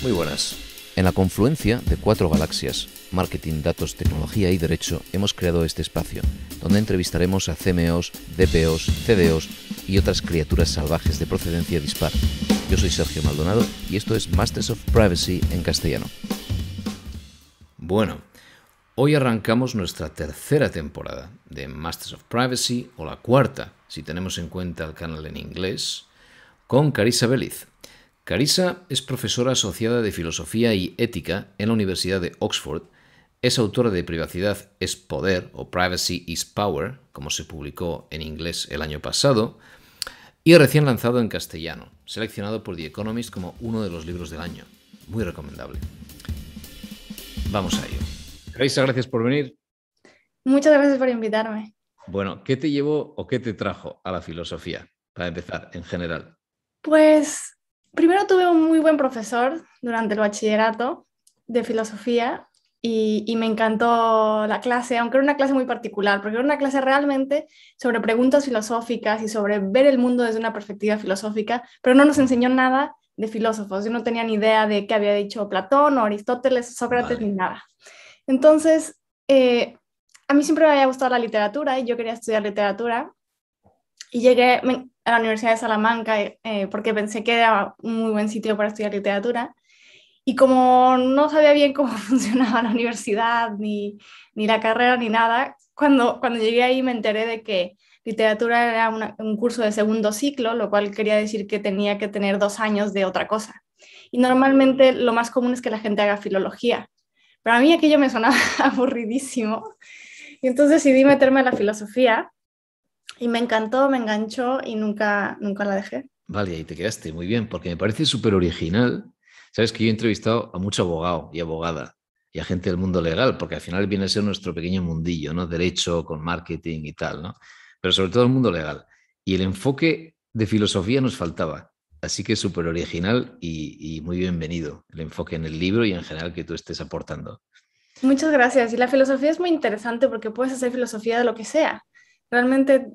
Muy buenas. En la confluencia de 4 galaxias, marketing, datos, tecnología y derecho, hemos creado este espacio, donde entrevistaremos a CMOs, DPOs, CDOs y otras criaturas salvajes de procedencia dispar. Yo soy Sergio Maldonado y esto es Masters of Privacy en castellano. Bueno, hoy arrancamos nuestra tercera temporada de Masters of Privacy, o la cuarta, si tenemos en cuenta el canal en inglés, con Carissa Veliz. Carissa es profesora asociada de Filosofía y Ética en la Universidad de Oxford, es autora de Privacidad es Poder o Privacy is Power, como se publicó en inglés el año pasado, y recién lanzado en castellano, seleccionado por The Economist como uno de los libros del año. Muy recomendable. Vamos a ello. Carissa, gracias por venir. Muchas gracias por invitarme. Bueno, ¿qué te llevó o qué te trajo a la filosofía, para empezar, en general? Pues primero tuve un muy buen profesor durante el bachillerato de filosofía y me encantó la clase, aunque era una clase muy particular, porque era una clase realmente sobre preguntas filosóficas y sobre ver el mundo desde una perspectiva filosófica, pero no nos enseñó nada de filósofos. Yo no tenía ni idea de qué había dicho Platón o Aristóteles o Sócrates ni nada. Entonces, a mí siempre me había gustado la literatura y yo quería estudiar literatura. Y llegué a la Universidad de Salamanca porque pensé que era un muy buen sitio para estudiar literatura. Y como no sabía bien cómo funcionaba la universidad, ni la carrera, ni nada, cuando llegué ahí me enteré de que literatura era un curso de segundo ciclo, lo cual quería decir que tenía que tener 2 años de otra cosa. Y normalmente lo más común es que la gente haga filología. Pero a mí aquello me sonaba aburridísimo. Y entonces decidí meterme a la filosofía. Y me encantó, me enganchó y nunca la dejé. Vale, ahí te quedaste muy bien, porque me parece súper original. Sabes que yo he entrevistado a mucho abogado y abogada y a gente del mundo legal, porque al final viene a ser nuestro pequeño mundillo, ¿no? Derecho con marketing y tal, ¿no? Pero sobre todo el mundo legal. Y el enfoque de filosofía nos faltaba. Así que súper original y muy bienvenido el enfoque en el libro y en general que tú estés aportando. Muchas gracias. Y la filosofía es muy interesante porque puedes hacer filosofía de lo que sea. Realmente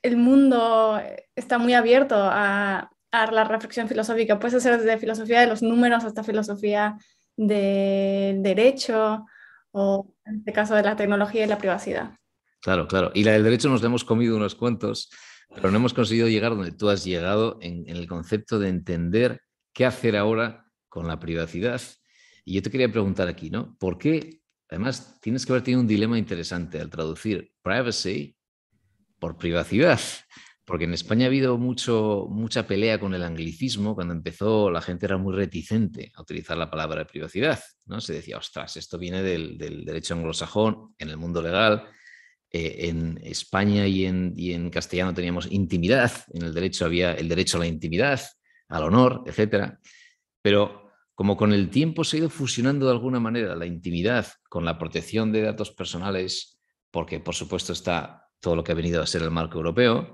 el mundo está muy abierto a la reflexión filosófica. Puedes hacer desde filosofía de los números hasta filosofía del derecho o en este caso de la tecnología y la privacidad. Claro, claro. Y la del derecho nos la hemos comido unos cuantos, pero no hemos conseguido llegar donde tú has llegado en el concepto de entender qué hacer ahora con la privacidad. Y yo te quería preguntar aquí, ¿no? ¿Por qué? Además, tienes que haber tenido un dilema interesante al traducir privacy por privacidad, porque en España ha habido mucha pelea con el anglicismo. Cuando empezó, la gente era muy reticente a utilizar la palabra privacidad, ¿no? Se decía, ostras, esto viene del derecho anglosajón, en el mundo legal. En España y en castellano teníamos intimidad, en el derecho había el derecho a la intimidad, al honor, etcétera. Pero como con el tiempo se ha ido fusionando de alguna manera la intimidad con la protección de datos personales, porque por supuesto está todo lo que ha venido a ser el marco europeo,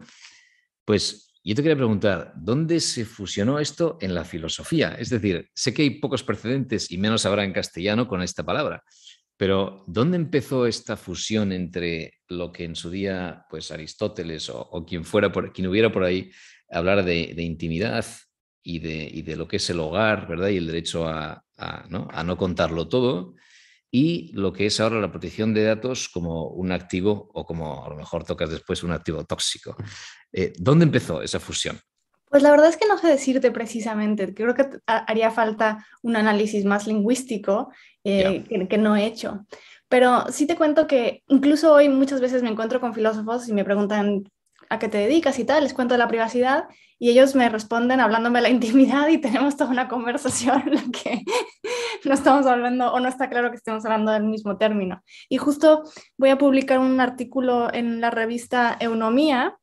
pues yo te quería preguntar, ¿dónde se fusionó esto en la filosofía? Es decir, sé que hay pocos precedentes y menos habrá en castellano con esta palabra, pero ¿dónde empezó esta fusión entre lo que en su día, pues Aristóteles o quien fuera quien hubiera por ahí, hablar de intimidad y de lo que es el hogar, ¿verdad? Y el derecho a no contarlo todo, y lo que es ahora la protección de datos como un activo o como a lo mejor tocas después un activo tóxico. ¿Dónde empezó esa fusión? Pues la verdad es que no sé decirte precisamente. Creo que haría falta un análisis más lingüístico Ya. que no he hecho. Pero sí te cuento que incluso hoy muchas veces me encuentro con filósofos y me preguntan a qué te dedicas y tal, les cuento de la privacidad y ellos me responden hablándome de la intimidad y tenemos toda una conversación en la que no estamos hablando o no está claro que estemos hablando del mismo término. Y justo voy a publicar un artículo en la revista Eunomía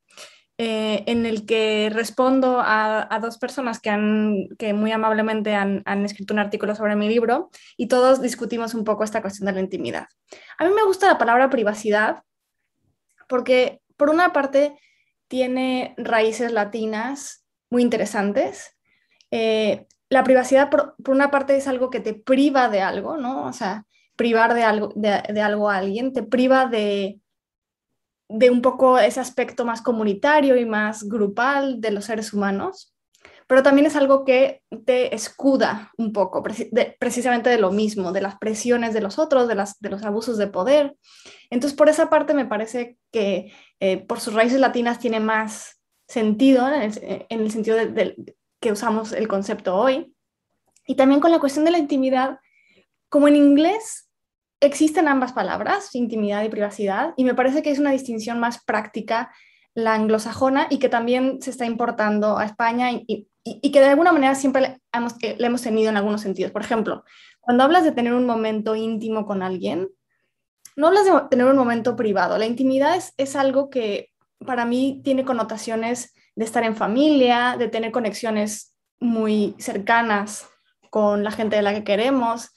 en el que respondo a dos personas que muy amablemente han escrito un artículo sobre mi libro y todos discutimos un poco esta cuestión de la intimidad. A mí me gusta la palabra privacidad porque, por una parte, tiene raíces latinas muy interesantes. La privacidad, por una parte, es algo que te priva de algo, ¿no? O sea, privar de algo a alguien te priva de un poco ese aspecto más comunitario y más grupal de los seres humanos. pero también es algo que te escuda un poco, precisamente de lo mismo, de las presiones de los otros, de los abusos de poder. Entonces, por esa parte me parece que por sus raíces latinas tiene más sentido en el sentido que usamos el concepto hoy. Y también con la cuestión de la intimidad, como en inglés existen ambas palabras, intimidad y privacidad, y me parece que es una distinción más práctica la anglosajona y que también se está importando a España y que de alguna manera siempre la hemos tenido en algunos sentidos. Por ejemplo, cuando hablas de tener un momento íntimo con alguien, no hablas de tener un momento privado. La intimidad es algo que para mí tiene connotaciones de estar en familia, de tener conexiones muy cercanas con la gente de la que queremos.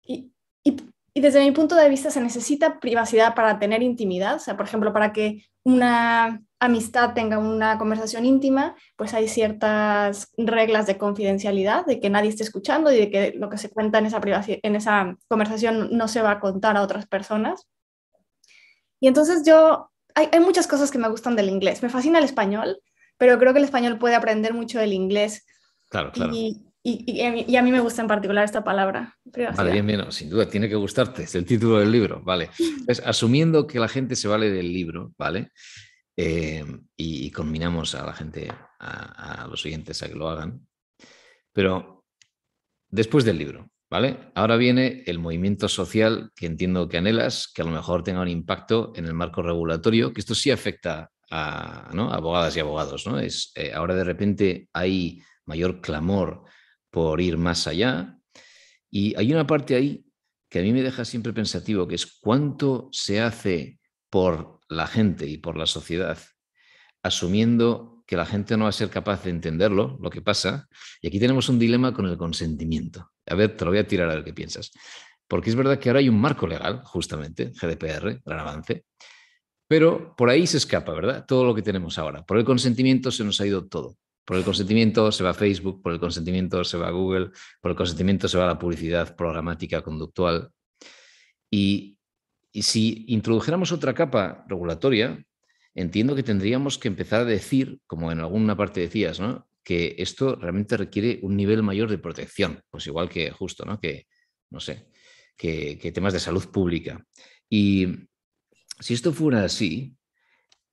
Y, y, y desde mi punto de vista se necesita privacidad para tener intimidad. O sea, por ejemplo, para que una amistad tenga una conversación íntima, pues hay ciertas reglas de confidencialidad, de que nadie esté escuchando y de que lo que se cuenta en esa conversación no se va a contar a otras personas. Y entonces hay muchas cosas que me gustan del inglés. Me fascina el español, pero creo que el español puede aprender mucho del inglés. Claro, claro. Y a mí me gusta en particular esta palabra, Vale, privacidad. bien, bien, no, sin duda, tiene que gustarte, es el título del libro, ¿vale? Entonces, asumiendo que la gente se vale del libro, ¿vale? Y combinamos a la gente, a los oyentes a que lo hagan, pero después del libro, ¿vale? Ahora viene el movimiento social que entiendo que anhelas, que a lo mejor tenga un impacto en el marco regulatorio, que esto sí afecta a, ¿no?, a abogadas y abogados, ¿no? Ahora de repente hay mayor clamor por ir más allá y hay una parte ahí que a mí me deja siempre pensativo, que es cuánto se hace por la gente y por la sociedad, asumiendo que la gente no va a ser capaz de entenderlo, lo que pasa. Y aquí tenemos un dilema con el consentimiento. A ver, te lo voy a tirar a ver qué piensas. Porque es verdad que ahora hay un marco legal, justamente, GDPR, gran avance, pero por ahí se escapa, ¿verdad? Todo lo que tenemos ahora. Por el consentimiento se nos ha ido todo. Por el consentimiento se va a Facebook, por el consentimiento se va a Google, por el consentimiento se va a la publicidad programática conductual. Y, y si introdujéramos otra capa regulatoria, entiendo que tendríamos que empezar a decir, como en alguna parte decías, ¿no?, que esto realmente requiere un nivel mayor de protección, pues igual que justo, ¿no?, que, no sé, que temas de salud pública. Y si esto fuera así,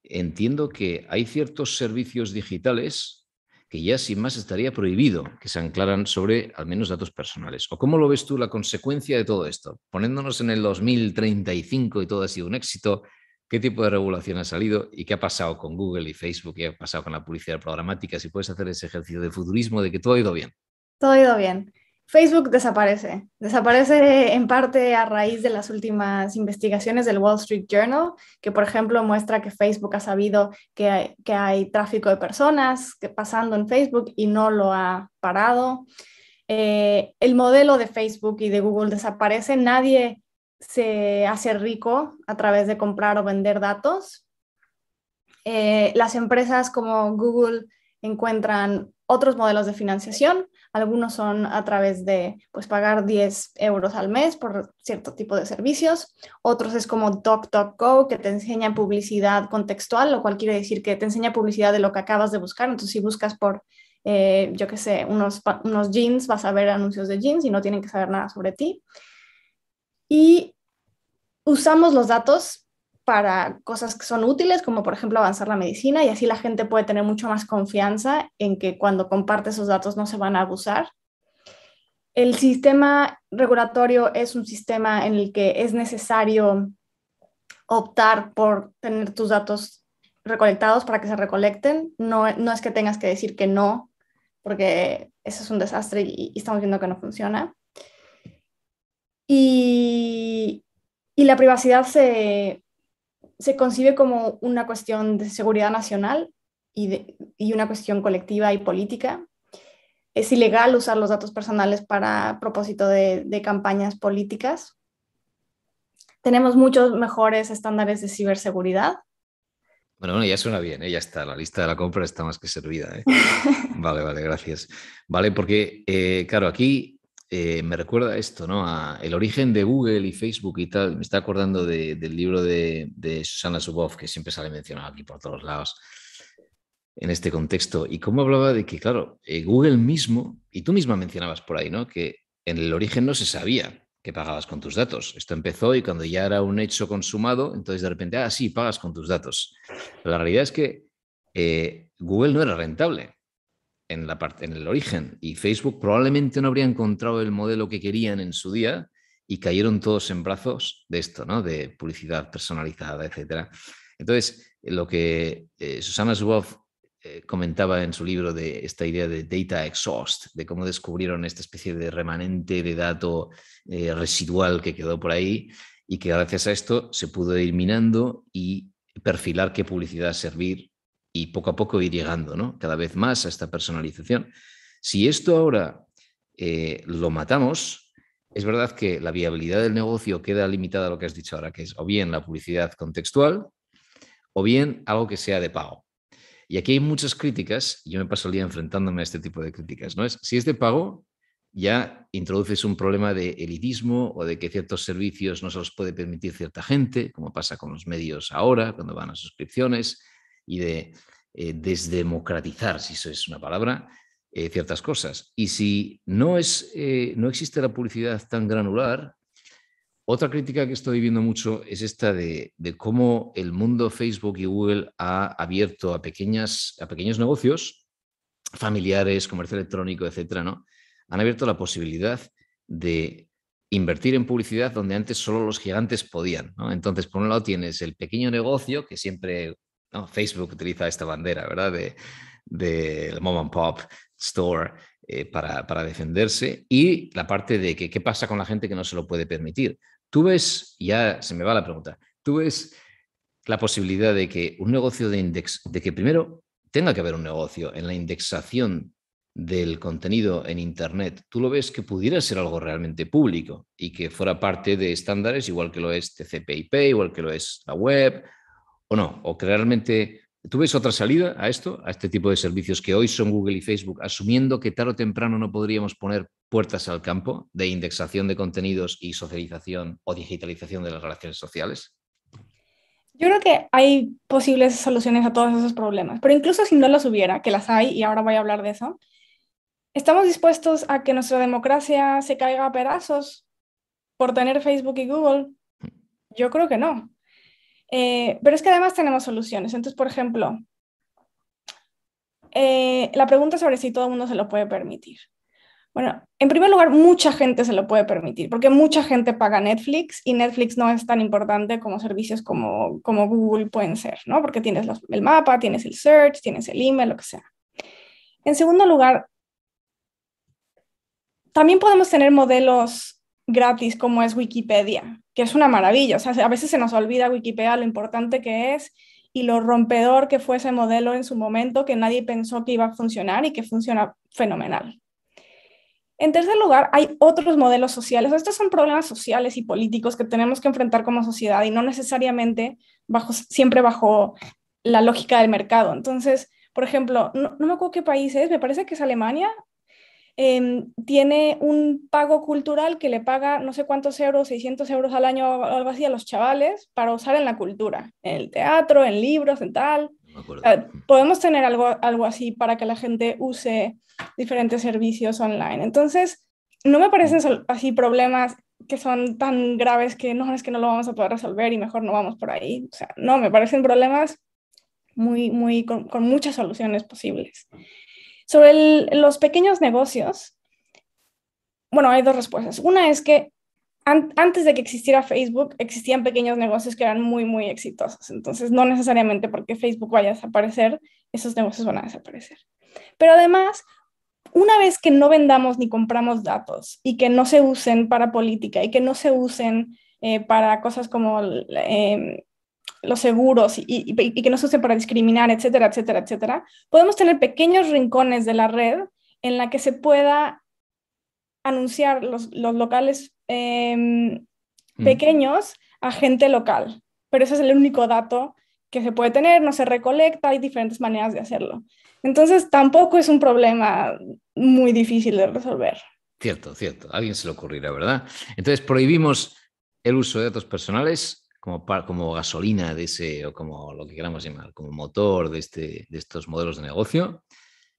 entiendo que hay ciertos servicios digitales que ya sin más estaría prohibido que se anclaran sobre al menos datos personales. ¿O cómo lo ves tú la consecuencia de todo esto? Poniéndonos en el 2035 y todo ha sido un éxito, ¿qué tipo de regulación ha salido y qué ha pasado con Google y Facebook? ¿Qué ha pasado con la publicidad programática? Si puedes hacer ese ejercicio de futurismo de que todo ha ido bien. Todo ha ido bien. Facebook desaparece. Desaparece en parte a raíz de las últimas investigaciones del Wall Street Journal, que por ejemplo muestra que Facebook ha sabido que hay tráfico de personas pasando en Facebook y no lo ha parado. El modelo de Facebook y de Google desaparece. Nadie se hace rico a través de comprar o vender datos. Las empresas como Google encuentran otros modelos de financiación. Algunos son a través de pues, pagar 10 euros al mes por cierto tipo de servicios. Otros es como DuckDuckGo, que te enseña publicidad contextual, lo cual quiere decir que te enseña publicidad de lo que acabas de buscar. Entonces, si buscas por, yo qué sé, unos jeans, vas a ver anuncios de jeans y no tienen que saber nada sobre ti. Y usamos los datos para cosas que son útiles, como por ejemplo avanzar la medicina, y así la gente puede tener mucho más confianza en que cuando comparte esos datos no se van a abusar. El sistema regulatorio es un sistema en el que es necesario optar por tener tus datos recolectados para que se recolecten. No es que tengas que decir que no, porque eso es un desastre y estamos viendo que no funciona. Y, y la privacidad se concibe como una cuestión de seguridad nacional y una cuestión colectiva y política. Es ilegal usar los datos personales para propósito de campañas políticas. Tenemos muchos mejores estándares de ciberseguridad. Bueno, ya suena bien, ¿eh? Ya está, la lista de la compra está más que servida, ¿eh? Vale, vale, gracias. Vale, porque, claro, aquí me recuerda esto, ¿no? El origen de Google y Facebook y tal. Me está acordando del libro de Susanna Zuboff, que siempre sale mencionado aquí por todos lados. en este contexto y cómo hablaba de que, claro, Google mismo, y tú misma mencionabas por ahí, ¿no? Que en el origen no se sabía que pagabas con tus datos. Esto empezó y cuando ya era un hecho consumado, entonces de repente, sí, pagas con tus datos. Pero la realidad es que Google no era rentable en el origen y Facebook probablemente no habría encontrado el modelo que querían en su día y cayeron todos en brazos de esto, ¿no? De publicidad personalizada, etcétera. Entonces, lo que Susanna Zuboff comentaba en su libro de esta idea de data exhaust, de cómo descubrieron esta especie de remanente de dato residual que quedó por ahí y que gracias a esto se pudo ir minando y perfilar qué publicidad servir y poco a poco ir llegando, ¿no? Cada vez más a esta personalización. Si esto ahora lo matamos, es verdad que la viabilidad del negocio queda limitada a lo que has dicho ahora, que es o bien la publicidad contextual o bien algo que sea de pago. Y aquí hay muchas críticas, y yo me paso el día enfrentándome a este tipo de críticas, ¿no? Si es de pago, ya introduces un problema de elitismo o de que ciertos servicios no se los puede permitir cierta gente, como pasa con los medios ahora, cuando van a suscripciones, y de desdemocratizar, si eso es una palabra, ciertas cosas. Y si no existe la publicidad tan granular, otra crítica que estoy viendo mucho es esta de cómo el mundo Facebook y Google ha abierto a pequeños negocios familiares, comercio electrónico, etcétera, ¿no? Han abierto la posibilidad de invertir en publicidad donde antes solo los gigantes podían, ¿no? Entonces, por un lado tienes el pequeño negocio que siempre, ¿no? Facebook utiliza esta bandera, ¿verdad? De mom and pop store para defenderse, y la parte de que qué pasa con la gente que no se lo puede permitir. Tú ves, ya se me va la pregunta, tú ves la posibilidad de que un negocio de que primero tenga que haber un negocio en la indexación del contenido en Internet. ¿Tú lo ves que pudiera ser algo realmente público y que fuera parte de estándares igual que lo es TCP/IP, igual que lo es la web, o no? ¿O que realmente tú ves otra salida a esto, a este tipo de servicios que hoy son Google y Facebook, asumiendo que tarde o temprano no podríamos poner puertas al campo de indexación de contenidos y socialización o digitalización de las relaciones sociales? Yo creo que hay posibles soluciones a todos esos problemas, pero incluso si no las hubiera, que las hay, y ahora voy a hablar de eso, ¿estamos dispuestos a que nuestra democracia se caiga a pedazos por tener Facebook y Google? Yo creo que no. Pero es que además tenemos soluciones. Entonces, por ejemplo, la pregunta sobre si todo el mundo se lo puede permitir. Bueno, en primer lugar, mucha gente se lo puede permitir, porque mucha gente paga Netflix y Netflix no es tan importante como servicios como Google pueden ser, ¿no? Porque tienes el mapa, tienes el search, tienes el email, lo que sea. En segundo lugar, también podemos tener modelos gratis como es Wikipedia, que es una maravilla. O sea, a veces se nos olvida Wikipedia lo importante que es y lo rompedor que fue ese modelo en su momento, que nadie pensó que iba a funcionar y que funciona fenomenal. En tercer lugar, hay otros modelos sociales. Estos son problemas sociales y políticos que tenemos que enfrentar como sociedad y no necesariamente siempre bajo la lógica del mercado. Entonces, por ejemplo, no me acuerdo qué país es, me parece que es Alemania, tiene un pago cultural que le paga no sé cuántos euros, 600 euros al año o algo así a los chavales para usar en la cultura, en el teatro, en libros, en tal. Podemos tener algo así para que la gente use diferentes servicios online. Entonces, no me parecen así problemas que son tan graves que no es que no lo vamos a poder resolver y mejor no vamos por ahí. O sea, no, me parecen problemas con muchas soluciones posibles. Sobre los pequeños negocios, bueno, hay dos respuestas. Una es que antes de que existiera Facebook, existían pequeños negocios que eran muy exitosos. Entonces, no necesariamente porque Facebook vaya a desaparecer, esos negocios van a desaparecer. Pero además, una vez que no vendamos ni compramos datos y que no se usen para política y que no se usen para cosas como los seguros y que no se usen para discriminar, etcétera, etcétera, etcétera, podemos tener pequeños rincones de la red en la que se pueda anunciar los locales pequeños a gente local. Pero ese es el único dato que se puede tener, no se recolecta, hay diferentes maneras de hacerlo. Entonces tampoco es un problema muy difícil de resolver. Cierto. A alguien se le ocurrirá, ¿verdad? Entonces prohibimos el uso de datos personales como gasolina de ese, o como lo que queramos llamar, como motor de estos modelos de negocio,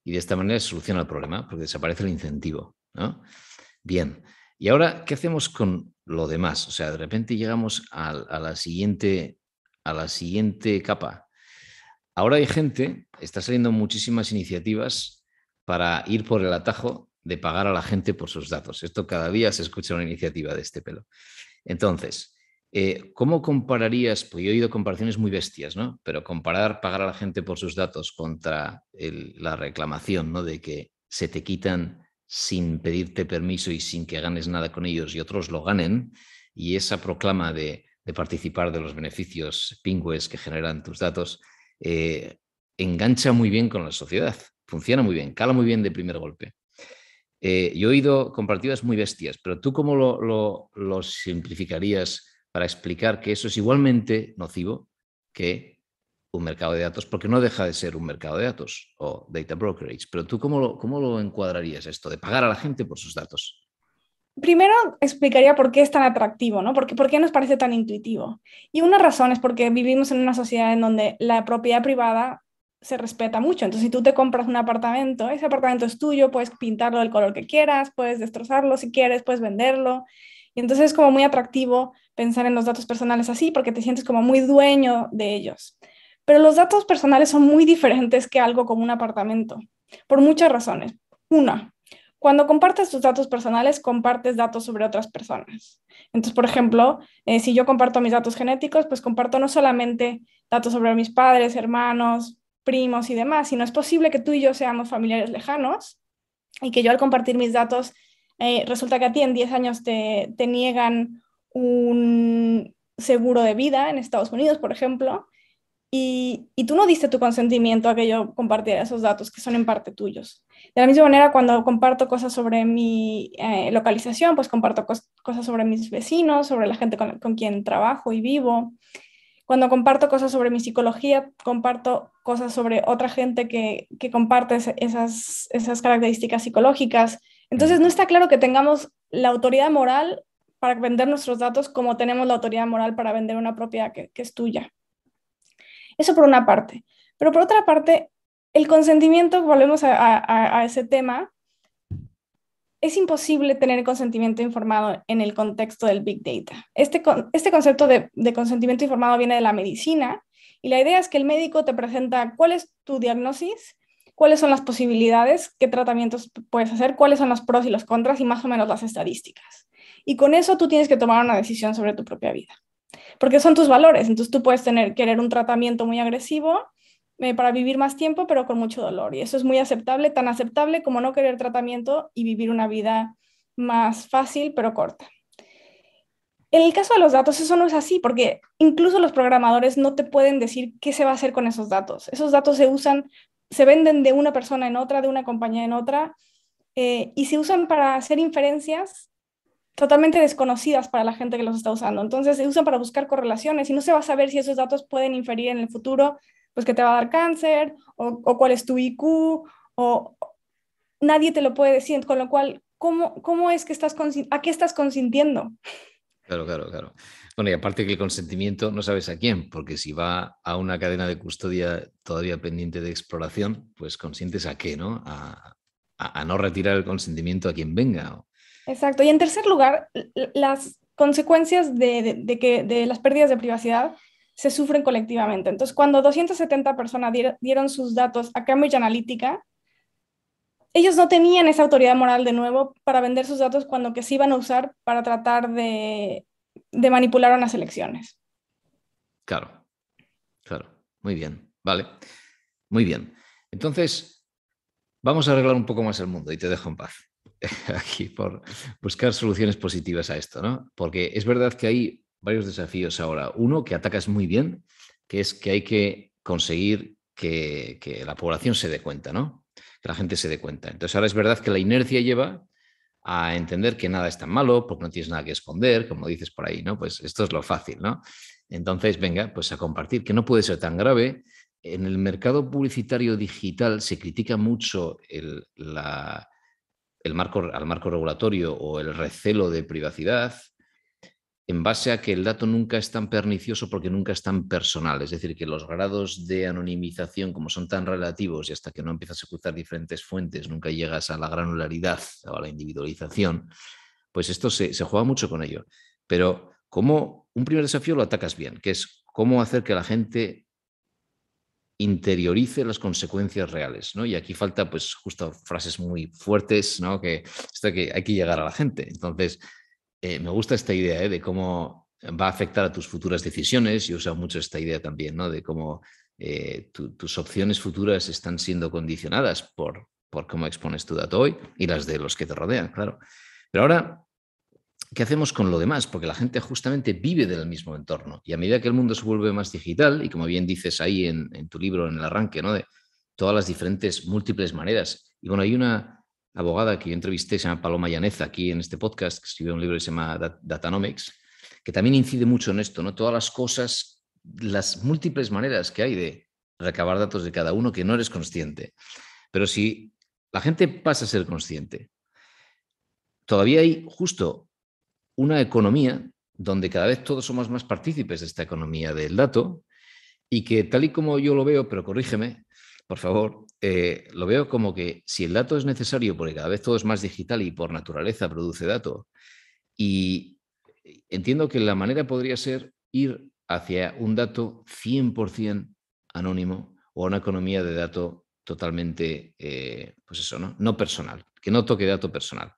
y de esta manera se soluciona el problema, porque desaparece el incentivo, ¿no? Bien, y ahora, ¿qué hacemos con lo demás? O sea, de repente llegamos a la siguiente capa. Ahora hay gente, está saliendo muchísimas iniciativas para ir por el atajo de pagar a la gente por sus datos. Esto cada día se escucha una iniciativa de este pelo. Entonces, ¿cómo compararías? Pues yo he oído comparaciones muy bestias, ¿no? Pero comparar pagar a la gente por sus datos contra la reclamación, ¿no? De que se te quitan sin pedirte permiso y sin que ganes nada con ellos y otros lo ganen, y esa proclama de participar de los beneficios pingües que generan tus datos, engancha muy bien con la sociedad, funciona muy bien, cala muy bien de primer golpe. Yo he oído comparativas muy bestias, pero ¿tú cómo lo simplificarías para explicar que eso es igualmente nocivo que un mercado de datos? Porque no deja de ser un mercado de datos o data brokerage, pero ¿tú cómo lo encuadrarías esto de pagar a la gente por sus datos? Primero explicaría por qué es tan atractivo, ¿no? Por qué nos parece tan intuitivo? Y una razón es porque vivimos en una sociedad en donde la propiedad privada se respeta mucho. Entonces, si tú te compras un apartamento, ese apartamento es tuyo, puedes pintarlo del color que quieras, puedes destrozarlo si quieres, puedes venderlo. Y entonces es como muy atractivo pensar en los datos personales así, porque te sientes como muy dueño de ellos. Pero los datos personales son muy diferentes que algo como un apartamento, por muchas razones. Una, cuando compartes tus datos personales, compartes datos sobre otras personas. Entonces, por ejemplo, si yo comparto mis datos genéticos, pues comparto no solamente datos sobre mis padres, hermanos, primos y demás, sino es posible que tú y yo seamos familiares lejanos y que yo al compartir mis datos, resulta que a ti en 10 años te niegan un seguro de vida en Estados Unidos, por ejemplo, y tú no diste tu consentimiento a que yo compartiera esos datos que son en parte tuyos. De la misma manera, cuando comparto cosas sobre mi localización, pues comparto cosas sobre mis vecinos, sobre la gente con quien trabajo y vivo. Cuando comparto cosas sobre mi psicología, comparto cosas sobre otra gente que comparte esas características psicológicas. Entonces, no está claro que tengamos la autoridad moral para vender nuestros datos como tenemos la autoridad moral para vender una propiedad que es tuya. Eso por una parte. Pero por otra parte, el consentimiento, volvemos a ese tema, es imposible tener consentimiento informado en el contexto del Big Data. Este concepto de consentimiento informado viene de la medicina y la idea es que el médico te presenta cuál es tu diagnosis, cuáles son las posibilidades, qué tratamientos puedes hacer, cuáles son los pros y los contras y más o menos las estadísticas. Y con eso tú tienes que tomar una decisión sobre tu propia vida. Porque son tus valores, entonces tú puedes querer un tratamiento muy agresivo para vivir más tiempo, pero con mucho dolor. Y eso es muy aceptable, tan aceptable como no querer tratamiento y vivir una vida más fácil, pero corta. En el caso de los datos, eso no es así, porque incluso los programadores no te pueden decir qué se va a hacer con esos datos. Esos datos se venden de una persona en otra, de una compañía en otra, y se usan para hacer inferencias totalmente desconocidas para la gente que los está usando. Entonces se usan para buscar correlaciones y no se va a saber si esos datos pueden inferir en el futuro, pues que te va a dar cáncer o cuál es tu IQ, o nadie te lo puede decir, con lo cual, ¿cómo es que a qué estás consintiendo? Claro, claro, claro. Bueno, y aparte que el consentimiento no sabes a quién, porque si va a una cadena de custodia todavía pendiente de exploración, pues consientes a qué, ¿no? A no retirar el consentimiento a quien venga. Exacto. Y en tercer lugar, las consecuencias de las pérdidas de privacidad se sufren colectivamente. Entonces, cuando 270 personas dieron sus datos a Cambridge Analytica, ellos no tenían esa autoridad moral de nuevo para vender sus datos cuando que se iban a usar para tratar de manipular unas elecciones. Claro, claro. Muy bien, vale. Muy bien. Entonces, vamos a arreglar un poco más el mundo y te dejo en paz aquí por buscar soluciones positivas a esto, ¿no? Porque es verdad que hay varios desafíos ahora. Uno que atacas muy bien, que es que hay que conseguir que la población se dé cuenta, ¿no? Que la gente se dé cuenta. Entonces ahora es verdad que la inercia lleva a entender que nada es tan malo porque no tienes nada que esconder, como dices por ahí, ¿no? Pues esto es lo fácil, ¿no? Entonces, venga, pues a compartir, que no puede ser tan grave. En el mercado publicitario digital se critica mucho al marco regulatorio o el recelo de privacidad, en base a que el dato nunca es tan pernicioso porque nunca es tan personal. Es decir, que los grados de anonimización, como son tan relativos y hasta que no empiezas a cruzar diferentes fuentes, nunca llegas a la granularidad o a la individualización, pues esto se juega mucho con ello. Pero como un primer desafío lo atacas bien, que es cómo hacer que la gente interiorice las consecuencias reales, ¿no? Y aquí falta, pues, justo frases muy fuertes, ¿no? Que hay que llegar a la gente. Entonces, me gusta esta idea, de cómo va a afectar a tus futuras decisiones. Yo uso mucho esta idea también, ¿no? De cómo tus opciones futuras están siendo condicionadas por cómo expones tu dato hoy y las de los que te rodean, claro. Pero ahora, ¿qué hacemos con lo demás? Porque la gente justamente vive del mismo entorno y a medida que el mundo se vuelve más digital, y como bien dices ahí en tu libro, en el arranque, ¿no? De todas las diferentes, múltiples maneras. Y bueno, hay una abogada que yo entrevisté, se llama Paloma Llaneza, aquí en este podcast, que escribió un libro que se llama Datanomics, que también incide mucho en esto, ¿no? Todas las cosas, las múltiples maneras que hay de recabar datos de cada uno que no eres consciente. Pero si la gente pasa a ser consciente, todavía hay justo una economía donde cada vez todos somos más partícipes de esta economía del dato y que tal y como yo lo veo, pero corrígeme, por favor, lo veo como que si el dato es necesario porque cada vez todo es más digital y por naturaleza produce dato, y entiendo que la manera podría ser ir hacia un dato 100% anónimo o una economía de dato totalmente, pues eso, ¿no? No personal, que no toque dato personal.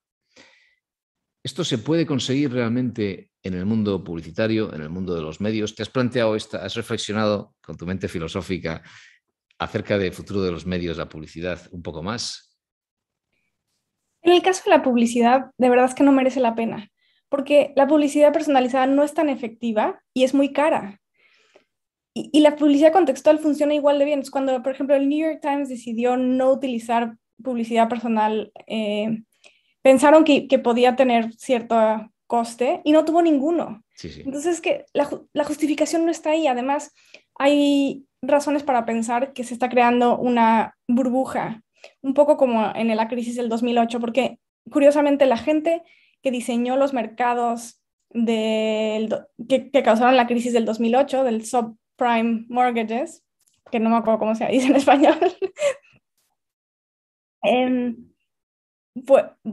¿Esto se puede conseguir realmente en el mundo publicitario, en el mundo de los medios? ¿Te has planteado has reflexionado con tu mente filosófica acerca del futuro de los medios, la publicidad, un poco más? En el caso de la publicidad, de verdad es que no merece la pena, porque la publicidad personalizada no es tan efectiva y es muy cara. Y la publicidad contextual funciona igual de bien. Es cuando, por ejemplo, el New York Times decidió no utilizar publicidad personal, pensaron que podía tener cierto coste y no tuvo ninguno. Sí, sí. Entonces, que la justificación no está ahí. Además, hay razones para pensar que se está creando una burbuja, un poco como en la crisis del 2008, porque curiosamente la gente que diseñó los mercados que causaron la crisis del 2008, del subprime mortgages, que no me acuerdo cómo se dice en español, em,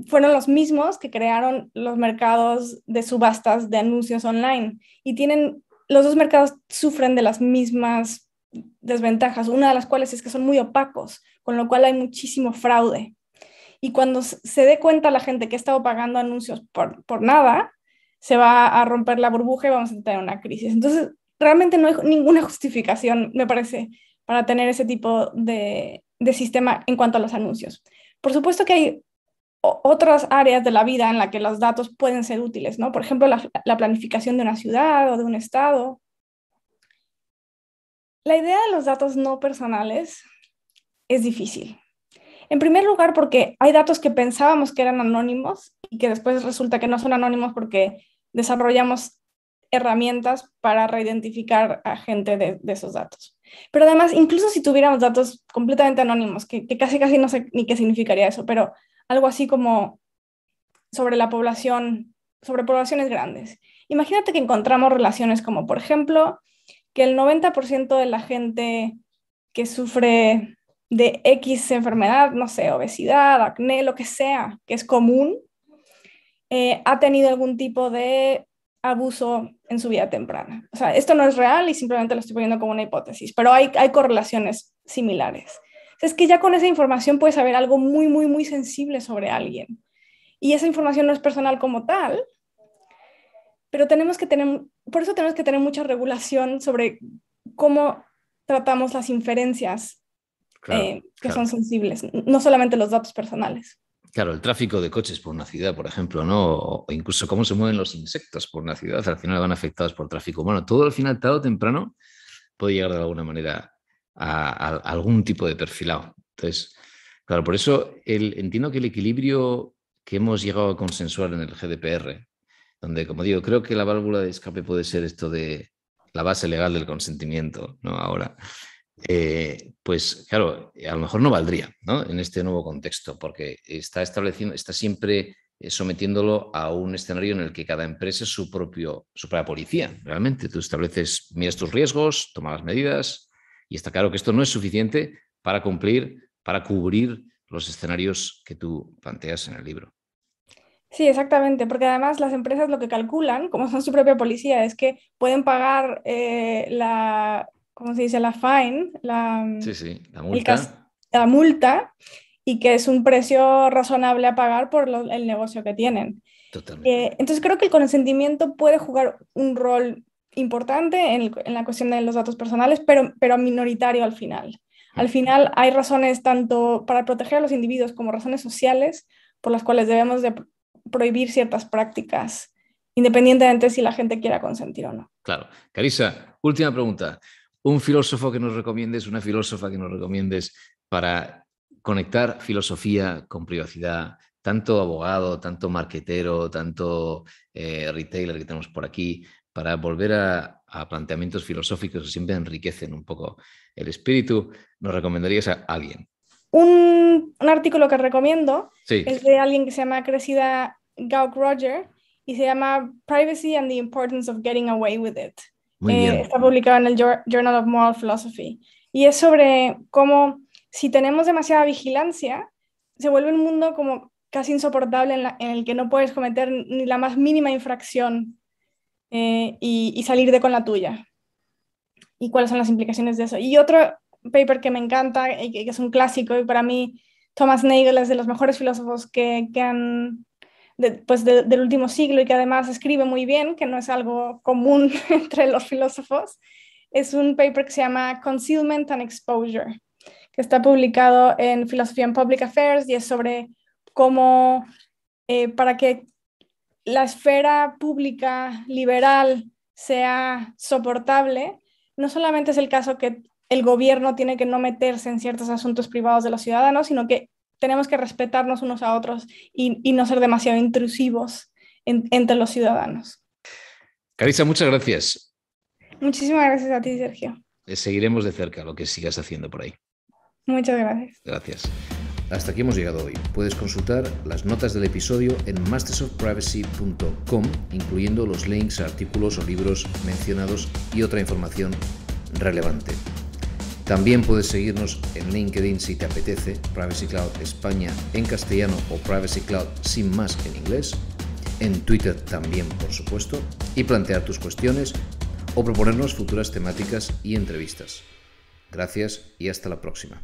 fueron los mismos que crearon los mercados de subastas de anuncios online y los dos mercados sufren de las mismas desventajas, una de las cuales es que son muy opacos, con lo cual hay muchísimo fraude. Y cuando se dé cuenta la gente que ha estado pagando anuncios por nada, se va a romper la burbuja y vamos a tener una crisis. Entonces, realmente no hay ninguna justificación, me parece, para tener ese tipo de sistema en cuanto a los anuncios. Por supuesto que hay otras áreas de la vida en las que los datos pueden ser útiles, ¿no? Por ejemplo, la planificación de una ciudad o de un estado. La idea de los datos no personales es difícil. En primer lugar, porque hay datos que pensábamos que eran anónimos y que después resulta que no son anónimos porque desarrollamos herramientas para reidentificar a gente de esos datos. Pero además, incluso si tuviéramos datos completamente anónimos, que casi no sé ni qué significaría eso, pero algo así como sobre la población, sobre poblaciones grandes. Imagínate que encontramos relaciones como, por ejemplo, que el 90% de la gente que sufre de X enfermedad, no sé, obesidad, acné, lo que sea, que es común, ha tenido algún tipo de abuso en su vida temprana. O sea, esto no es real y simplemente lo estoy poniendo como una hipótesis, pero hay correlaciones similares. O sea, es que ya con esa información puedes saber algo muy, muy, muy sensible sobre alguien. Y esa información no es personal como tal, pero por eso tenemos que tener mucha regulación sobre cómo tratamos las inferencias Claro, que claro. son sensibles, no solamente los datos personales. Claro, el tráfico de coches por una ciudad, por ejemplo, ¿no? O incluso cómo se mueven los insectos por una ciudad, al final van afectados por tráfico humano. Todo al final, tarde o temprano, puede llegar de alguna manera a algún tipo de perfilado. Entonces, claro, por eso entiendo que el equilibrio que hemos llegado a consensuar en el GDPR, donde, como digo, creo que la válvula de escape puede ser esto de la base legal del consentimiento, ¿no? Ahora, pues claro, a lo mejor no valdría, ¿no? En este nuevo contexto, porque está siempre sometiéndolo a un escenario en el que cada empresa es su propia policía. Realmente tú miras tus riesgos, tomas las medidas y está claro que esto no es suficiente para cubrir los escenarios que tú planteas en el libro. Sí, exactamente, porque además las empresas lo que calculan, como son su propia policía, es que pueden pagar ¿cómo se dice? La fine, Sí, la el multa. la multa, y que es un precio razonable a pagar por el negocio que tienen. Totalmente. Entonces creo que el consentimiento puede jugar un rol importante en la cuestión de los datos personales, pero minoritario al final. Al final hay razones tanto para proteger a los individuos como razones sociales por las cuales debemos de prohibir ciertas prácticas, independientemente si la gente quiera consentir o no. Claro. Carissa, última pregunta. Un filósofo que nos recomiendes, una filósofa que nos recomiendes para conectar filosofía con privacidad, tanto abogado, tanto marketero, tanto retailer que tenemos por aquí, para volver a planteamientos filosóficos que siempre enriquecen un poco el espíritu, ¿nos recomendarías a alguien? Un artículo que recomiendo Sí. es de alguien que se llama Cressida Gauck-Roger y se llama Privacy and the Importance of Getting Away with It. Muy bien. Está publicado en el Journal of Moral Philosophy. Y es sobre cómo si tenemos demasiada vigilancia, se vuelve un mundo como casi insoportable en el que no puedes cometer ni la más mínima infracción y salirte con la tuya. Y cuáles son las implicaciones de eso. Y otro paper que me encanta y que es un clásico, y para mí Thomas Nagel es de los mejores filósofos que han del último siglo y que además escribe muy bien, que no es algo común entre los filósofos, es un paper que se llama Concealment and Exposure, que está publicado en Philosophy and Public Affairs y es sobre cómo para que la esfera pública liberal sea soportable, no solamente es el caso que el gobierno tiene que no meterse en ciertos asuntos privados de los ciudadanos, sino que tenemos que respetarnos unos a otros y no ser demasiado intrusivos entre los ciudadanos. Carissa, muchas gracias. Muchísimas gracias a ti, Sergio. Seguiremos de cerca lo que sigas haciendo por ahí. Muchas gracias. Gracias. Hasta aquí hemos llegado hoy. Puedes consultar las notas del episodio en mastersofprivacy.com, incluyendo los links a artículos o libros mencionados y otra información relevante. También puedes seguirnos en LinkedIn si te apetece, Privacy Cloud España en castellano o Privacy Cloud sin más en inglés, en Twitter también, por supuesto, y plantear tus cuestiones o proponernos futuras temáticas y entrevistas. Gracias y hasta la próxima.